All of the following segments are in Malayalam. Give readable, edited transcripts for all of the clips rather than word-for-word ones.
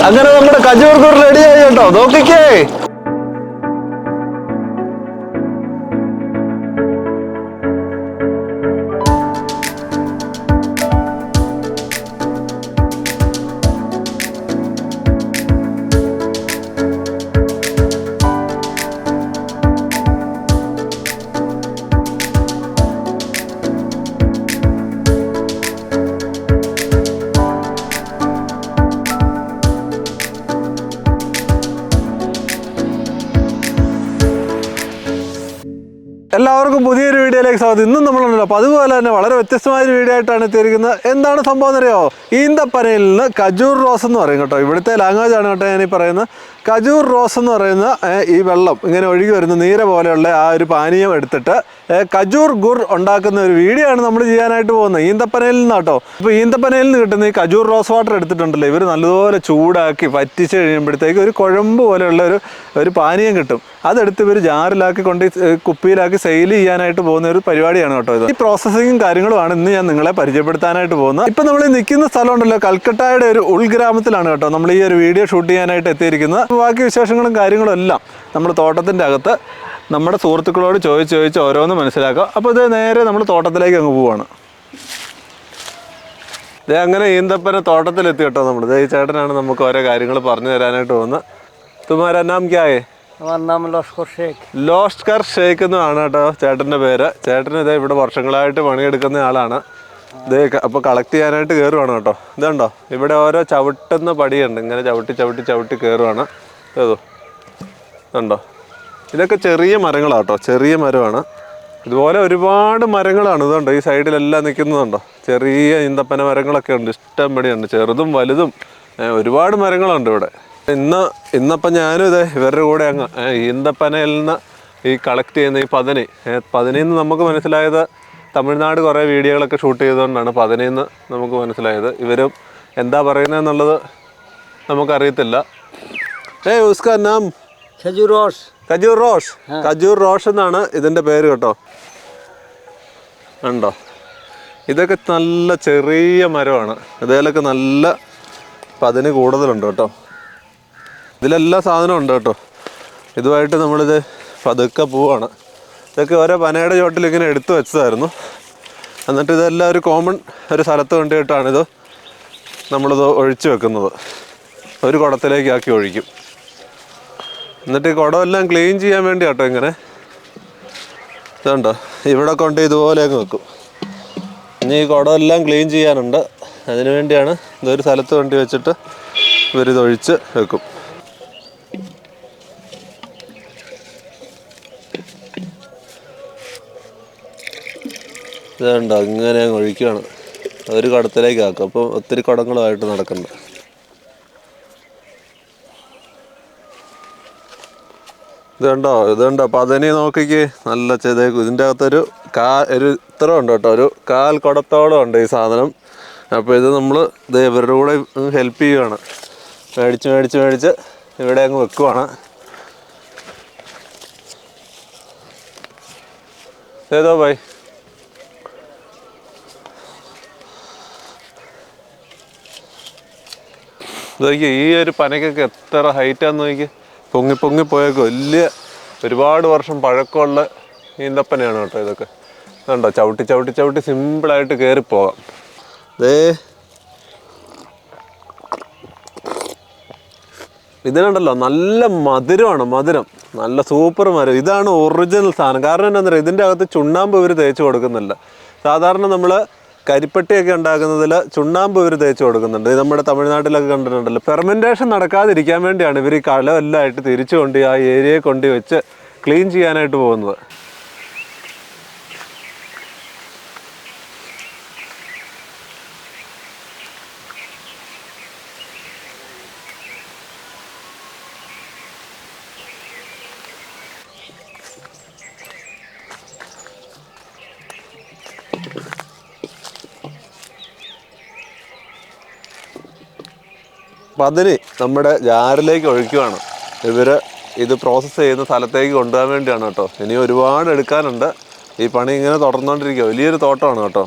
അങ്ങനെ നമ്മുടെ കജൂർ ഗുർ റെഡി ആയി കേട്ടോ, നോക്കിക്കേ. എല്ലാവർക്കും പുതിയൊരു വീഡിയോയിലേക്ക് സ്വാഗതം. ഇന്നും നമ്മളുണ്ടല്ലോ അപ്പോൾ അതുപോലെ തന്നെ വളരെ വ്യത്യസ്തമായൊരു വീഡിയോ ആയിട്ടാണ് എത്തിയിരിക്കുന്നത്. എന്താണ് സംഭവം എന്നറിയോ? ഈന്തപ്പനയിൽ നിന്ന് കജൂർ റോസ് എന്ന് പറയും കേട്ടോ. ഇവിടുത്തെ ലാംഗ്വേജ് ആണ് കേട്ടോ ഞാനീ പറയുന്നത്. കജൂർ റോസ് എന്ന് പറയുന്ന ഈ വെള്ളം ഇങ്ങനെ ഒഴുകി വരുന്ന നീര പോലെയുള്ള ആ ഒരു പാനീയം എടുത്തിട്ട് കജൂർ ഗുർ ഉണ്ടാക്കുന്ന ഒരു വീഡിയോ ആണ് നമ്മൾ ചെയ്യാനായിട്ട് പോകുന്നത്. ഈന്തപ്പനയിൽ നിന്ന് കേട്ടോ. ഇപ്പോൾ ഈന്തപ്പനയിൽ നിന്ന് കിട്ടുന്ന ഈ കജൂർ റോസ് വാട്ടർ എടുത്തിട്ടുണ്ടല്ലോ, ഇവർ നല്ലതുപോലെ ചൂടാക്കി വറ്റിച്ച് കഴിയുമ്പോഴത്തേക്ക് ഒരു കുഴമ്പ് പോലെയുള്ള ഒരു പാനീയം കിട്ടും. അതെടുത്ത് ഇവർ ജാറിലാക്കി കൊണ്ട് കുപ്പിയിലാക്കി സെയിൽ ചെയ്യാനായിട്ട് പോകുന്ന ഒരു പരിപാടിയാണ് കേട്ടോ ഇത്. ഈ പ്രോസസ്സിങ്ങും കാര്യങ്ങളുമാണ് ഇന്ന് ഞാൻ നിങ്ങളെ പരിചയപ്പെടുത്താനായിട്ട് പോകുന്നത്. ഇപ്പം നമ്മൾ നിൽക്കുന്ന സ്ഥലം ഉണ്ടല്ലോ, കൽക്കട്ടയുടെ ഒരു ഉൾഗ്രാമത്തിലാണ് കേട്ടോ നമ്മൾ ഈ ഒരു വീഡിയോ ഷൂട്ട് ചെയ്യാനായിട്ട് എത്തിയിരിക്കുന്നത്. ബാക്കി വിശേഷങ്ങളും കാര്യങ്ങളും എല്ലാം നമ്മൾ തോട്ടത്തിൻ്റെ അകത്ത് നമ്മുടെ സുഹൃത്തുക്കളോട് ചോദിച്ച് ഓരോന്ന് മനസ്സിലാക്കാം. അപ്പോൾ ഇത് നേരെ നമ്മൾ തോട്ടത്തിലേക്ക് അങ്ങ് പോവുകയാണ്. ഇതേ അങ്ങനെ ഈന്തപ്പന തോട്ടത്തിലെത്തി കേട്ടോ നമ്മൾ. ഈ ചേട്ടനാണ് നമുക്ക് ഓരോ കാര്യങ്ങൾ പറഞ്ഞു തരാനായിട്ട് പോകുന്നത്. തുമാരാ നാം ക്യാ ഹൈ? ലോഷ്കർ ഷേഖ് എന്നാണ് കേട്ടോ ചേട്ടൻ്റെ പേര്. ചേട്ടൻ ഇതേ ഇവിടെ വർഷങ്ങളായിട്ട് പണിയെടുക്കുന്ന ആളാണ്. ഇതേ അപ്പോൾ കളക്ട് ചെയ്യാനായിട്ട് കയറുവാണ് കേട്ടോ. ഇതുണ്ടോ, ഇവിടെ ഓരോ ചവിട്ടുന്ന പടിയുണ്ട്, ഇങ്ങനെ ചവിട്ടി കയറുവാണ്. ഏതോ ഇതുണ്ടോ, ഇതൊക്കെ ചെറിയ മരങ്ങളാണ് കേട്ടോ, ചെറിയ മരമാണ്. ഇതുപോലെ ഒരുപാട് മരങ്ങളാണ്. ഇതുണ്ടോ ഈ സൈഡിലെല്ലാം നിൽക്കുന്നതുണ്ടോ, ചെറിയ ഈന്തപ്പന മരങ്ങളൊക്കെ ഉണ്ട്, ഇഷ്ടം പടിയുണ്ട്, ചെറുതും വലുതും ഒരുപാട് മരങ്ങളുണ്ട് ഇവിടെ. ഇന്നപ്പം ഞാനും ഇതേ ഇവരുടെ കൂടെ അങ്ങ് ഈന്തപ്പനയിൽ നിന്ന് ഈ കളക്ട് ചെയ്യുന്ന ഈ പതിനിൽ നിന്ന് നമുക്ക് മനസ്സിലായത് തമിഴ്നാട് കുറേ വീഡിയോകളൊക്കെ ഷൂട്ട് ചെയ്തുകൊണ്ടാണ് പതിനിൽ നിന്ന് നമുക്ക് മനസ്സിലായത്. ഇവരും എന്താ പറയുന്നതെന്നുള്ളത് നമുക്കറിയത്തില്ല. ഉസ്കാ നാം കജൂർ റോസ് എന്നാണ് ഇതിൻ്റെ പേര് കേട്ടോ. ഉണ്ടോ, ഇതൊക്കെ നല്ല ചെറിയ മരമാണ്. ഇതിലൊക്കെ നല്ല പതിന് കൂടുതലുണ്ട് കേട്ടോ. ഇതിലെല്ലാ സാധനവും ഉണ്ട് കേട്ടോ. ഇതുമായിട്ട് നമ്മളിത് പതുക്കെ പോവാണ്. ഇതൊക്കെ ഓരോ പനയുടെ ചോട്ടിൽ ഇങ്ങനെ എടുത്തു വെച്ചതായിരുന്നു. എന്നിട്ട് ഇതെല്ലാം ഒരു കോമൺ ഒരു സ്ഥലത്ത് കൊണ്ടിട്ടാണിത് നമ്മളിത് ഒഴിച്ചു വെക്കുന്നത്. ഒരു കുടത്തിലേക്ക് ആക്കി ഒഴിക്കും. എന്നിട്ട് ഈ കുടമെല്ലാം ക്ലീൻ ചെയ്യാൻ വേണ്ടി കേട്ടോ ഇങ്ങനെ ഇതുണ്ടോ ഇവിടെ കൊണ്ട് ഇതുപോലെ അങ്ങ് വെക്കും. ഇനി ഈ കുടമെല്ലാം ക്ലീൻ ചെയ്യാനുണ്ട്, അതിനു വേണ്ടിയാണ് ഇതൊരു സ്ഥലത്ത് കൊണ്ട് വെച്ചിട്ട് ഇവരിതൊഴിച്ച് വെക്കും. ഇതുണ്ടോ ഇങ്ങനെ അങ്ങ് ഒഴിക്കുകയാണ്, ഒരു കുടത്തിലേക്ക് ആക്കും. അപ്പോൾ ഒത്തിരി കുടങ്ങളുമായിട്ട് നടക്കുന്നു. ഇതുണ്ടോ പതിനി നോക്കിക്ക്, നല്ല ചെതേക്കും. ഇതിൻ്റെ അകത്തൊരു ഇത്ര ഉണ്ട് കേട്ടോ, ഒരു 1/4 കുടത്തോളം ഉണ്ട് ഈ സാധനം. അപ്പോൾ ഇത് നമ്മൾ ഇത് ഇവരുടെ കൂടെ ഹെൽപ്പ് ചെയ്യുകയാണ്. മേടിച്ച് ഇവിടെ അങ്ങ് വെക്കുവാണ്. ഏതോ ഭായ് നോക്കി, ഈ ഒരു പനക്കൊക്കെ എത്ര ഹൈറ്റാന്ന് നോക്കി, പൊങ്ങി പോയേക്കോ. വലിയ ഒരുപാട് വർഷം പഴക്കമുള്ള ഈന്തപ്പനയാണ് കേട്ടോ ഇതൊക്കെ. ഇതുണ്ടോ ചവിട്ടി സിമ്പിളായിട്ട് കയറിപ്പോകാം. ഇതിനുണ്ടല്ലോ നല്ല മധുരം, നല്ല സൂപ്പർ മരം. ഇതാണ് ഒറിജിനൽ സാധനം. കാരണം എന്താ പറയുക, ഇതിൻ്റെ അകത്ത് ചുണ്ണാമ്പ് ഇവർ തേച്ച് കൊടുക്കുന്നില്ല. സാധാരണ നമ്മൾ കരിപ്പട്ടിയൊക്കെ ഉണ്ടാക്കുന്നതിൽ ചുണ്ണാമ്പ് ഇവർ തേച്ച് കൊടുക്കുന്നുണ്ട്. ഇത് നമ്മുടെ തമിഴ്നാട്ടിലൊക്കെ കണ്ടിട്ടുണ്ടല്ലോ. ഫെർമെൻറ്റേഷൻ നടക്കാതിരിക്കാൻ വേണ്ടിയാണ് ഇവർ ഈ കളമെല്ലാം ആയിട്ട് തിരിച്ചു കൊണ്ട് ആ ഏരിയയെ കൊണ്ട് വെച്ച് ക്ലീൻ ചെയ്യാനായിട്ട് പോകുന്നത്. പതിന് നമ്മുടെ ജാറിലേക്ക് ഒഴിക്കുകയാണ്. ഇത് പ്രോസസ്സ് ചെയ്യുന്ന സ്ഥലത്തേക്ക് കൊണ്ടുപോകാൻ വേണ്ടിയാണ് കേട്ടോ. ഇനി ഒരുപാട് എടുക്കാനുണ്ട്. ഈ പണി ഇങ്ങനെ തുടർന്നുകൊണ്ടിരിക്കുക. വലിയൊരു തോട്ടമാണ് കേട്ടോ.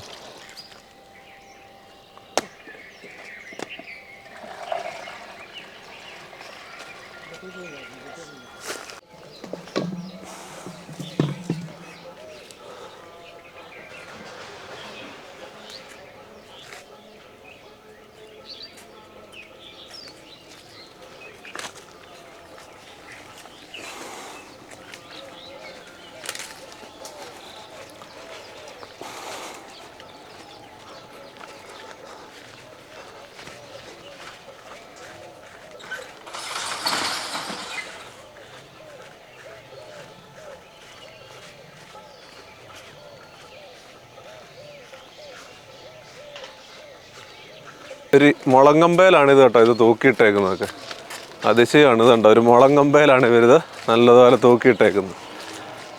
ഒരു മുളങ്കമ്പയിലാണിത് കേട്ടോ, ഇത് തൂക്കിയിട്ടേക്കുന്നതൊക്കെ അതിശയമാണ്. ഇതുണ്ടോ, ഒരു മുളങ്കമ്പയിലാണ് ഇവരിത് നല്ലതുപോലെ തൂക്കിയിട്ടേക്കുന്നത്.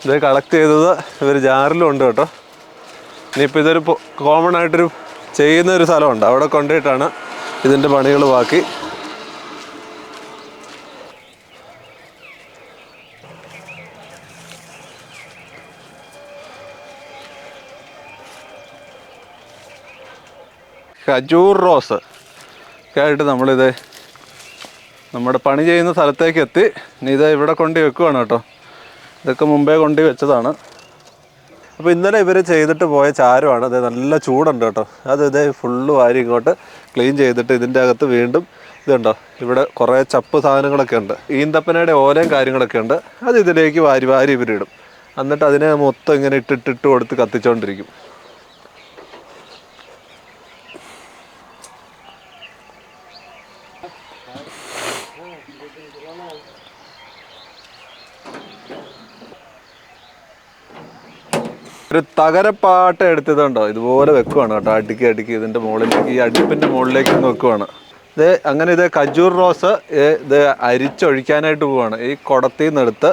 ഇത് കളക്ട് ചെയ്തത് ഇവർ ജാറിലും ഉണ്ട് കേട്ടോ. ഇനിയിപ്പോൾ ഇതൊരു കോമൺ ആയിട്ടൊരു ചെയ്യുന്നൊരു സ്ഥലമുണ്ട്, അവിടെ കൊണ്ടുപോയിട്ടാണ് ഇതിൻ്റെ പണികൾ ബാക്കി. ഖജൂർ റോസ് ഒക്കെ ആയിട്ട് നമ്മളിത് നമ്മുടെ പണി ചെയ്യുന്ന സ്ഥലത്തേക്ക് എത്തി. ഇനി ഇത് ഇവിടെ കൊണ്ടു വെക്കുവാണ് കേട്ടോ. ഇതൊക്കെ മുമ്പേ കൊണ്ടു വെച്ചതാണ്. അപ്പോൾ ഇന്നലെ ഇവർ ചെയ്തിട്ട് പോയ ചാരമാണ്. അത് നല്ല ചൂടുണ്ട് കേട്ടോ. അത് ഇതേ ഫുള്ള് വാരി ഇങ്ങോട്ട് ക്ലീൻ ചെയ്തിട്ട് ഇതിൻ്റെ അകത്ത് വീണ്ടും ഇതുണ്ടോ, ഇവിടെ കുറേ ചപ്പ് സാധനങ്ങളൊക്കെ ഉണ്ട്, ഈന്തപ്പനയുടെ ഓലയും കാര്യങ്ങളൊക്കെ ഉണ്ട്. അത് ഇതിലേക്ക് വാരി വാരി ഇവരിടും. എന്നിട്ട് അതിനെ മൊത്തം ഇങ്ങനെ ഇട്ടിട്ട് കൊടുത്ത് കത്തിച്ചുകൊണ്ടിരിക്കും. ഒരു തകരപ്പാട്ട എടുത്തതുണ്ടോ, ഇതുപോലെ വെക്കുവാണ് കേട്ടോ. അടുക്കി അടുക്കി ഇതിൻ്റെ മുകളിലേക്ക്, ഈ അടുപ്പിൻ്റെ മുകളിലേക്ക് വെക്കുവാണ്. ഇത് അങ്ങനെ ഇത് ഖജൂർ റോസ് ഇത് അരിച്ചൊഴിക്കാനായിട്ട് പോവാണ്. ഈ കുടത്തിൽ നിന്നെടുത്ത്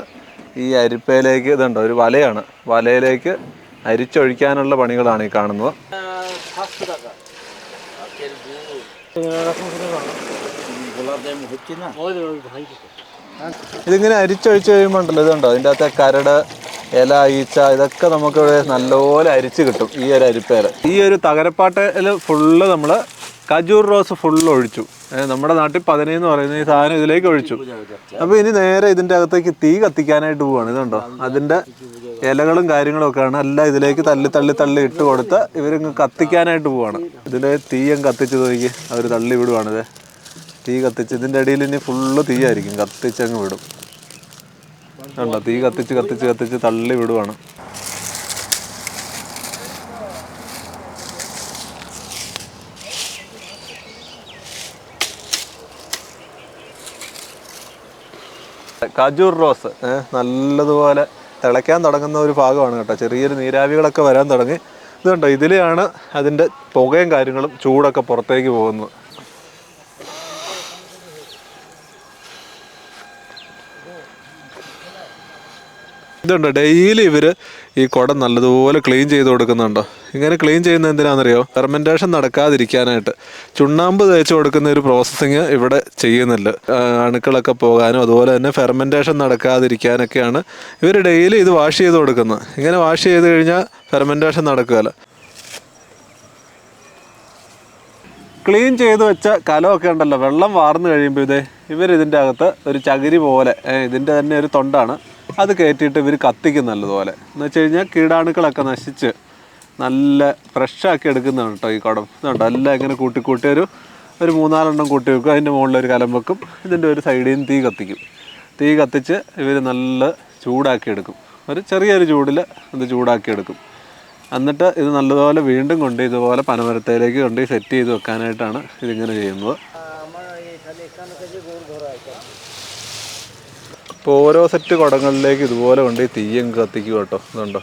ഈ അരിപ്പയിലേക്ക്, ഇതുണ്ടോ ഒരു വലയാണ്, വലയിലേക്ക് അരിച്ചൊഴിക്കാനുള്ള പണികളാണ് ഈ കാണുന്നത്. ഇതിങ്ങനെ അരിച്ചൊഴിച്ച് കഴിയുമ്പോൾ ഉണ്ടല്ലോ, ഇതുണ്ടോ ഇതിൻ്റെ അകത്തെ കരട്, ഇല, ഈച്ച, ഇതൊക്കെ നമുക്ക് നല്ലപോലെ അരിച്ച് കിട്ടും ഈ ഒരു അരിപ്പേല. ഈ ഒരു തകരപ്പാട്ടയിൽ ഫുള്ള് നമ്മൾ ഖജൂർ റോസ് ഫുള്ള് ഒഴിച്ചു. നമ്മുടെ നാട്ടിൽ 10 എന്ന് പറയുന്ന ഈ സാധനം ഇതിലേക്ക് ഒഴിച്ചു. അപ്പോൾ ഇനി നേരെ ഇതിൻ്റെ അകത്തേക്ക് തീ കത്തിക്കാനായിട്ട് പോവാണ്. ഇതുണ്ടോ അതിൻ്റെ ഇലകളും കാര്യങ്ങളും ഒക്കെയാണ് എല്ലാം ഇതിലേക്ക് തള്ളി തള്ളി തള്ളി ഇട്ട് കൊടുത്ത് ഇവരിങ്ങ് കത്തിക്കാനായിട്ട് പോവാണ്. ഇതിൽ തീയും കത്തിച്ച് നോക്കി അവർ തള്ളി വിടുവാണിത്. തീ കത്തിച്ച് ഇതിൻ്റെ ഇടയിൽ ഇനി ഫുള്ള് തീയായിരിക്കും, കത്തിച്ചങ്ങ് വിടും. ഉണ്ടോ തീ കത്തിച്ച് കത്തിച്ച് കത്തിച്ച് തള്ളി വിടുവാണ്. ഖജൂർ റോസ് നല്ലതുപോലെ തിളയ്ക്കാൻ തുടങ്ങുന്ന ഒരു ഭാഗമാണ് കേട്ടോ. ചെറിയൊരു നീരാവികളൊക്കെ വരാൻ തുടങ്ങി. ഇത് കണ്ടോ, ഇതിലെയാണ് അതിൻ്റെ പുകയും കാര്യങ്ങളും ചൂടൊക്കെ പുറത്തേക്ക് പോകുന്നത്. ഇതുണ്ട്, ഡെയിലി ഇവർ ഈ കുടം നല്ലതുപോലെ ക്ലീൻ ചെയ്ത് കൊടുക്കുന്നുണ്ടോ. ഇങ്ങനെ ക്ലീൻ ചെയ്യുന്നത് എന്തിനാണെന്നറിയോ, ഫെർമെൻറ്റേഷൻ നടക്കാതിരിക്കാനായിട്ട്. ചുണ്ണാമ്പ് തേച്ച് കൊടുക്കുന്ന ഒരു പ്രോസസ്സിങ് ഇവിടെ ചെയ്യുന്നില്ല. അണുക്കളൊക്കെ പോകാനും അതുപോലെ തന്നെ ഫെർമെൻറ്റേഷൻ നടക്കാതിരിക്കാനൊക്കെയാണ് ഇവർ ഡെയിലി ഇത് വാഷ് ചെയ്ത് കൊടുക്കുന്നത്. ഇങ്ങനെ വാഷ് ചെയ്ത് കഴിഞ്ഞാൽ ഫെർമെൻറ്റേഷൻ നടക്കുകയില്ല. ക്ലീൻ ചെയ്ത് വെച്ച കലമൊക്കെ ഉണ്ടല്ലോ, വെള്ളം വാർന്നു കഴിയുമ്പോൾ ഇവരിതിൻ്റെ അകത്ത് ഒരു ചകിരി പോലെ, ഇതിൻ്റെ തന്നെ ഒരു തൊണ്ടാണ്, അത് കയറ്റിയിട്ട് ഇവർ കത്തിക്കും നല്ലതുപോലെ. എന്ന് വെച്ച് കഴിഞ്ഞാൽ കീടാണുക്കളൊക്കെ നശിച്ച് നല്ല ഫ്രഷാക്കി എടുക്കുന്നതാണ് കേട്ടോ ഈ കുടം. ഇതുണ്ടോ എല്ലാം ഇങ്ങനെ കൂട്ടി ഒരു 3-4 കൂട്ടി വെക്കും. അതിൻ്റെ മുകളിലൊരു കലം വെക്കും. ഇതിൻ്റെ ഒരു സൈഡിൽ നിന്ന് തീ കത്തിക്കും. തീ കത്തിച്ച് ഇവർ നല്ല ചൂടാക്കി എടുക്കും. ഒരു ചെറിയൊരു ചൂടിൽ ഇത് ചൂടാക്കി എടുക്കും. എന്നിട്ട് ഇത് നല്ലതുപോലെ വീണ്ടും കൊണ്ട് ഇതുപോലെ പനമരത്തേലേക്ക് കൊണ്ട് സെറ്റ് ചെയ്ത് വെക്കാനായിട്ടാണ് ഇതിങ്ങനെ ചെയ്യുന്നത്. ഇപ്പോൾ ഓരോ സെറ്റ് കുടങ്ങളിലേക്ക് ഇതുപോലെ കൊണ്ട് തീയും കത്തിക്കും കേട്ടോ. ഇതുണ്ടോ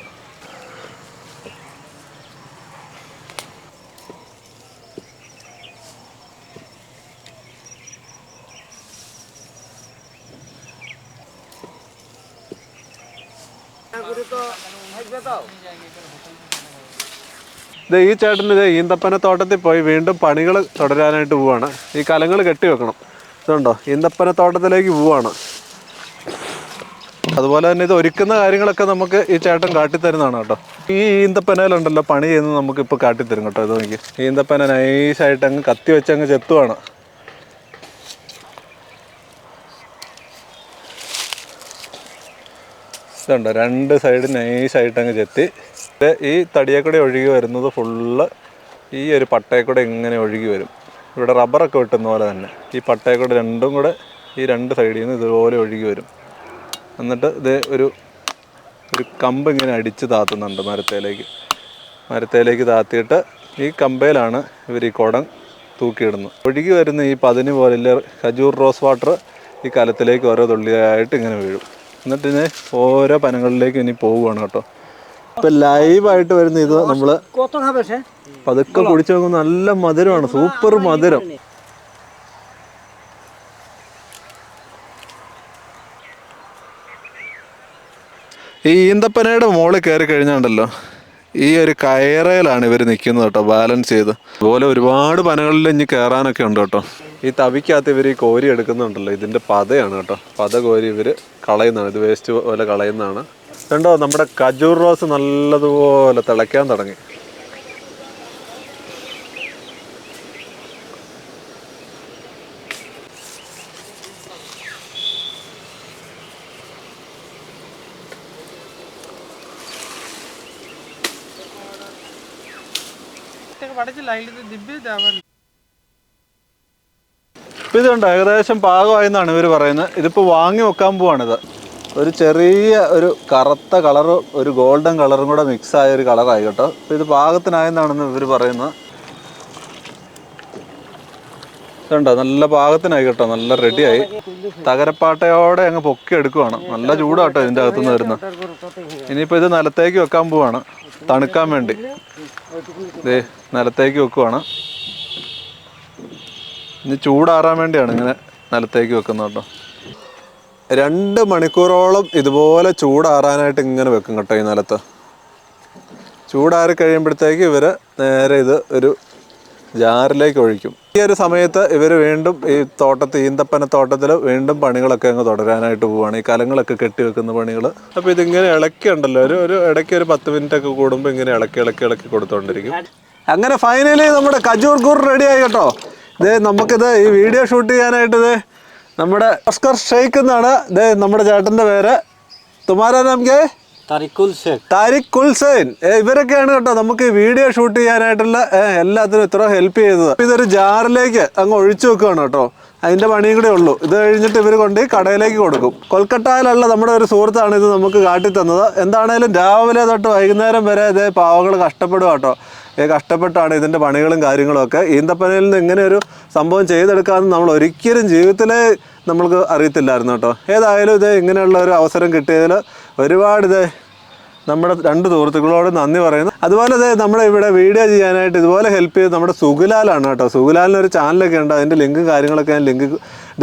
ഈ ചേട്ടൻ ഈന്തപ്പന തോട്ടത്തിൽ പോയി വീണ്ടും പണികൾ തുടരാനായിട്ട് പോവാണ്. ഈ കലങ്ങൾ കെട്ടി വെക്കണം. ഇതുണ്ടോ ഈന്തപ്പന തോട്ടത്തിലേക്ക് പോവാണ്. അതുപോലെ തന്നെ ഇത് ഒരുക്കുന്ന കാര്യങ്ങളൊക്കെ നമുക്ക് ഈ ചേട്ടൻ കാട്ടിത്തരുന്നതാണ് കേട്ടോ. ഈ ഈന്തപ്പനയിലുണ്ടല്ലോ പണി ചെയ്യുന്നത് നമുക്കിപ്പോൾ കാട്ടിത്തരും കേട്ടോ. ഇത് നോക്കി, ഈന്തപ്പന നൈസായിട്ട് അങ്ങ് കത്തി വെച്ച് അങ്ങ് ചെത്തുവാണ്. ഇതുണ്ട്, 2 സൈഡ് നൈസായിട്ട് അങ്ങ് ചെത്തി. ഈ തടിയെ കൂടെ ഒഴുകി വരുന്നത് ഫുള്ള് ഈ ഒരു പട്ടയെ കൂടെ ഇങ്ങനെ ഒഴുകി വരും. ഇവിടെ റബ്ബറൊക്കെ വെട്ടുന്ന പോലെ തന്നെ ഈ പട്ടയെ കൂടെ രണ്ടും കൂടെ ഈ 2 സൈഡിൽ നിന്ന് ഇതുപോലെ ഒഴുകി വരും. എന്നിട്ട് ഇത് ഒരു കമ്പ് ഇങ്ങനെ അടിച്ച് താത്തുന്നുണ്ട് മരത്തേലേക്ക് താത്തിയിട്ട് ഈ കമ്പയിലാണ് ഇവർ ഈ കുടം തൂക്കിയിടുന്നത്. ഒഴുകി വരുന്ന ഈ പതിന് പോലെ ഖജൂർ റോസ് വാട്ടർ ഈ കലത്തിലേക്ക് ഓരോ തുള്ളിയായിട്ട് ഇങ്ങനെ വീഴും. എന്നിട്ട് ഇതിന് ഓരോ പനകളിലേക്ക് ഇനി പോവുകയാണ് കേട്ടോ. ഇപ്പം ലൈവായിട്ട് വരുന്ന ഇത് നമ്മൾ പതുക്കെ കുടിച്ചു നോക്കുമ്പോൾ നല്ല മധുരമാണ്, സൂപ്പർ മധുരം. ഈ ഈന്തപ്പനയുടെ മുകളിൽ കയറി കഴിഞ്ഞാണ്ടല്ലോ ഈ ഒരു കയറയിലാണ് ഇവർ നിൽക്കുന്നത് കേട്ടോ, ബാലൻസ് ചെയ്ത്. അതുപോലെ ഒരുപാട് പനകളിൽ ഇനി കയറാനൊക്കെ ഉണ്ട് കേട്ടോ. ഈ തവിക്കകത്ത് ഇവർ ഈ കോരി എടുക്കുന്നുണ്ടല്ലോ, ഇതിൻ്റെ പതയാണ് കേട്ടോ. പത കോരി ഇവർ കളയുന്നതാണ്, ഇത് വേസ്റ്റ് പോലെ കളയുന്നതാണ്. കണ്ടോ, നമ്മുടെ ഖജൂർ റോസ് നല്ലതുപോലെ തിളയ്ക്കാൻ തുടങ്ങി. ഇതുണ്ട്, ഏകദേശം പാകമായെന്നാണ് ഇവർ പറയുന്നത്. ഇതിപ്പോൾ വാങ്ങി വെക്കാൻ പോവാണിത്. ഒരു ചെറിയ ഒരു കറുത്ത കളറും ഒരു ഗോൾഡൻ കളറും കൂടെ മിക്സായ ഒരു കളറായി കേട്ടോ. അപ്പോൾ ഇത് പാകത്തിനായെന്നാണെന്ന് ഇവർ പറയുന്നത്. ഇതുണ്ടോ, നല്ല പാകത്തിനായി കേട്ടോ, നല്ല റെഡിയായി. തകരപ്പാട്ടയോടെ അങ്ങ് പൊക്കി എടുക്കുവാണ്. നല്ല ചൂടാട്ടോ ഇതിൻ്റെ അകത്തുനിന്ന് വരുന്നത്. ഇനിയിപ്പോൾ ഇത് നിലത്തേക്ക് വെക്കാൻ പോവാണ്, തണുക്കാൻ വേണ്ടി. ഇതേ നിലത്തേക്ക് വെക്കുവാണ്. ഇനി ചൂടാറാൻ വേണ്ടിയാണ് ഇങ്ങനെ നിലത്തേക്ക് വെക്കുന്നത് കേട്ടോ. 2 മണിക്കൂറോളം ഇതുപോലെ ചൂടാറാനായിട്ട് ഇങ്ങനെ വെക്കും കേട്ടോ ഈ നിലത്ത്. ചൂടാറി കഴിയുമ്പോഴത്തേക്ക് ഇവർ നേരെ ഇത് ഒരു ജാറിലേക്ക് ഒഴിക്കും. ഈ ഒരു സമയത്ത് ഇവർ വീണ്ടും ഈ ഈന്തപ്പന തോട്ടത്തിൽ വീണ്ടും പണികളൊക്കെ അങ്ങ് തുടരാനായിട്ട് പോവുകയാണ്. ഈ കലങ്ങളൊക്കെ കെട്ടി വെക്കുന്ന പണികൾ. അപ്പോൾ ഇതിങ്ങനെ ഇളക്കിയുണ്ടല്ലോ, ഒരു ഇടയ്ക്ക് ഒരു 10 മിനിറ്റൊക്കെ കൂടുമ്പോൾ ഇങ്ങനെ ഇളക്കി കൊടുത്തോണ്ടിരിക്കും. അങ്ങനെ ഫൈനലി നമ്മുടെ ഖജൂർ ഗുർ റെഡിയായി കേട്ടോ. നമുക്കിത് ഈ വീഡിയോ ഷൂട്ട് ചെയ്യാനായിട്ട് നമ്മുടെ ഓസ്കർ ഷെയ്ഖ് എന്നാണ് നമ്മുടെ ചേട്ടൻ്റെ പേര്. തുമാരാ നാം കെ? താരിഖ് ഉൽസൈൻ. ഇവരൊക്കെയാണ് കേട്ടോ നമുക്ക് വീഡിയോ ഷൂട്ട് ചെയ്യാനായിട്ടുള്ള എല്ലാത്തിനും ഇത്ര ഹെൽപ്പ് ചെയ്തത്. ഇതൊരു ജാറിലേക്ക് അങ്ങ് ഒഴിച്ചു വെക്കുകയാണ് കേട്ടോ. അതിൻ്റെ പണിയും കൂടെ ഉള്ളൂ. ഇത് കഴിഞ്ഞിട്ട് ഇവർ കൊണ്ട് കടയിലേക്ക് കൊടുക്കും. കൊൽക്കട്ടയിലുള്ള നമ്മുടെ ഒരു സുഹൃത്താണ് ഇത് നമുക്ക് കാട്ടിത്തന്നത്. എന്താണേലും രാവിലെ തൊട്ട് വൈകുന്നേരം വരെ ഇതേ പാവകൾ കഷ്ടപ്പെടുക കേട്ടോ. കഷ്ടപ്പെട്ടാണ് ഇതിൻ്റെ പണികളും കാര്യങ്ങളുമൊക്കെ. ഈന്തപ്പനയിൽ നിന്ന് ഇങ്ങനെ ഒരു സംഭവം ചെയ്തെടുക്കാമെന്ന് നമ്മൾ ഒരിക്കലും ജീവിതത്തിലേ നമ്മൾക്ക് അറിയത്തില്ലായിരുന്നു കേട്ടോ. ഏതായാലും ഇങ്ങനെയുള്ള ഒരു അവസരം കിട്ടിയതിൽ ഒരുപാട് നമ്മുടെ 2 സുഹൃത്തുക്കളോട് നന്ദി പറയുന്നു. അതുപോലെ നമ്മുടെ ഇവിടെ വീഡിയോ ചെയ്യാനായിട്ട് ഇതുപോലെ ഹെൽപ്പ് ചെയ്ത് നമ്മുടെ സുഗുലാലാണ് കേട്ടോ. സുഗുലാലിനൊരു ചാനലൊക്കെ ഉണ്ട്, അതിൻ്റെ ലിങ്കും കാര്യങ്ങളൊക്കെ ഞാൻ ലിങ്ക്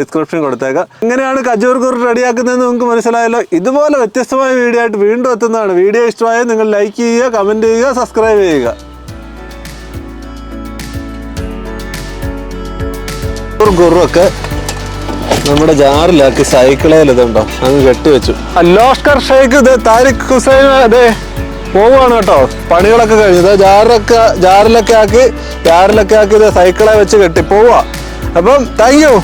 ഡിസ്ക്രിപ്ഷൻ കൊടുത്തേക്കാം. എങ്ങനെയാണ് ഖജൂർ ഗുർ റെഡിയാക്കുന്നതെന്ന് നിങ്ങൾക്ക് മനസ്സിലായല്ലോ. ഇതുപോലെ വ്യത്യസ്തമായ വീഡിയോ ആയിട്ട് വീണ്ടും എത്തുന്നതാണ്. വീഡിയോ ഇഷ്ടമായാൽ നിങ്ങൾ ലൈക്ക് ചെയ്യുക, കമൻറ്റ് ചെയ്യുക, സബ്സ്ക്രൈബ് ചെയ്യുക. ഗുറൊക്കെ നമ്മുടെ ജാറിലാക്കി സൈക്കിളേൽ ഇതുണ്ടോ അങ്ങ് കെട്ടിവെച്ചു. ഓസ്കർ ഷെയ്ഖ് താരിഖ് ഹുസൈൻ പോവുകയാണ് കേട്ടോ. പണികളൊക്കെ കഴിഞ്ഞു. ജാറിലൊക്കെ ആക്കി സൈക്കിളെ വെച്ച് കെട്ടി പോവുക. അപ്പം താങ്ക് യു.